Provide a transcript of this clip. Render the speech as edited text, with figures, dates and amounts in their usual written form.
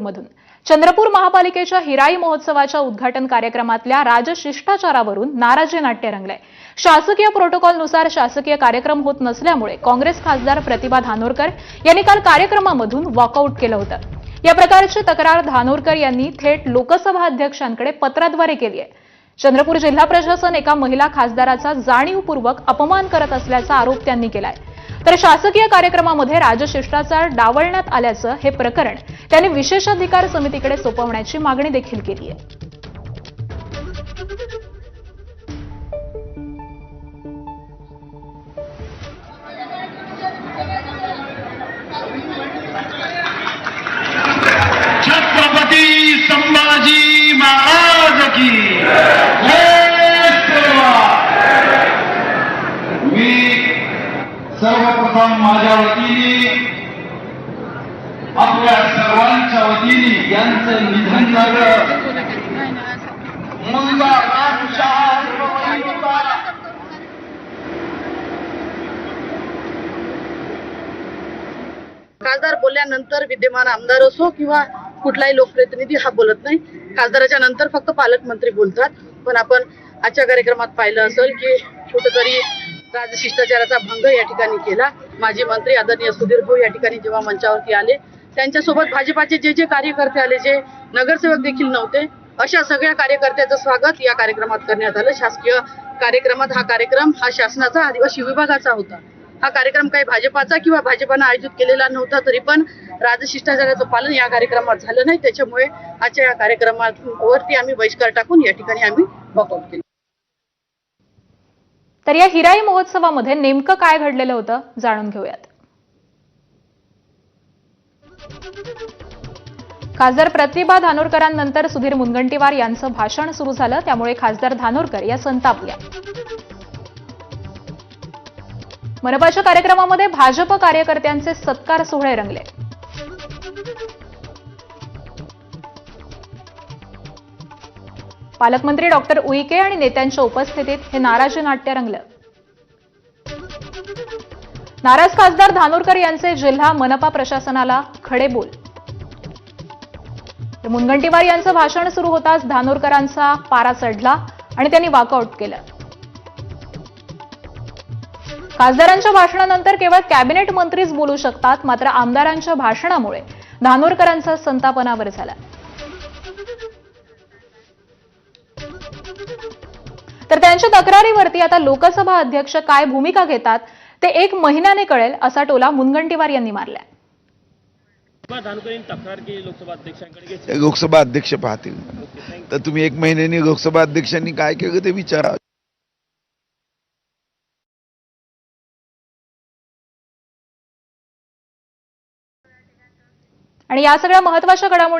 मधून चंद्रपूर महापालिकेच्या हिराई महोत्सवाच्या उद्घाटन कार्यक्रमातल्या राजशिष्टाचारावरून नाराजी नाट्य रंगलंय। शासकीय प्रोटोकॉलनुसार शासकीय कार्यक्रम होत नसल्यामुळे काँग्रेस खासदार प्रतिभा धानोरकर यांनी काल कार्यक्रमामधून वॉकआउट केलं होतं। या प्रकारची तक्रार धानोरकर यांनी थेट लोकसभा अध्यक्षांकडे पत्राद्वारे केली आहे। चंद्रपूर जिल्हा प्रशासन एका महिला खासदाराचा जाणीवपूर्वक अपमान करत असल्याचा आरोप त्यांनी केलाय। तर शासकीय कार्यक्रमामध्ये राजशिष्टाचार डावलण्यात आल्याचं हे प्रकरण त्यांनी विशेषाधिकार समितीकडे सोपवण्याची मागणी देखील केली आहे। छत्रपती संभाजी महाराज की मी सर्वप्रथम माझ्या वतीने आपल्या सर्वांच्या वतीने यांचं निधन झालं। मुलगा खासदार बोलल्यानंतर विद्यमान आमदार असो किंवा कुठलाही लोकप्रतिनिधी हा बोलत नाही। खासदाराच्या नंतर फक्त पालकमंत्री बोलतात। पण आपण आजच्या कार्यक्रमात पाहिलं असेल की कुठेतरी राजशिष्टाचाराचा भंग या ठिकाणी केला। माजी मंत्री आदरणीय सुधीर भाऊ या ठिकाणी जेव्हा मंचावरती आले, त्यांच्यासोबत भाजपाचे जे कार्यकर्ते आले, जे नगरसेवक देखील नव्हते, अशा सगळ्या कार्यकर्त्याचं स्वागत या कार्यक्रमात करण्यात आलं। शासकीय कार्यक्रमात हा कार्यक्रम हा शासनाचा आदिवासी विभागाचा होता। हा कार्यक्रम काही भाजपाचा किंवा भाजपानं आयोजित केलेला नव्हता, तरी पण राजशिष्टाचाराचं पालन या कार्यक्रमात झालं नाही। त्याच्यामुळे आजच्या या कार्यक्रमावरती आम्ही बहिष्कार टाकून या ठिकाणी आम्ही वॉकआउट केलं। तर या हिराई महोत्सवामध्ये नेमकं काय घडलेलं होतं जाणून घेऊयात। खासदार प्रतिभा धानोरकरांनंतर सुधीर मुनगंटीवार यांचं भाषण सुरू झालं, त्यामुळे खासदार धानोरकर या संतापल्या। मनपाच्या कार्यक्रमामध्ये भाजप कार्यकर्त्यांचे सत्कार सोहळे रंगले। पालकमंत्री डॉक्टर उईके आणि नेत्यांच्या उपस्थितीत हे नाराजी नाट्य रंगलं। नाराज खासदार धानोरकर यांचे जिल्हा मनपा प्रशासनाला खडे बोल। मुनगंटीवार यांचं भाषण सुरू होताच धानोरकरांचा पारा चढला आणि त्यांनी वॉकआउट केलं। खासदारांच्या भाषणानंतर केवळ कॅबिनेट मंत्रीच बोलू शकतात, मात्र आमदारांच्या भाषणामुळे धानोरकरांचा संताप अनावर झाला। तर त्यांच्या तक्रारीवरती आता लोकसभा अध्यक्ष काय भूमिका घेतात ते 1 महिन्याने कळेल, असा टोला मुनगंटीवार यांनी मारलाय। लोकसभा अध्यक्ष पाहतील, तर तुम्ही 1 महिन्याने लोकसभा अध्यक्षांनी काय केलं ते विचारा। आणि या सगळ्या महत्त्वाच्या घडामोडी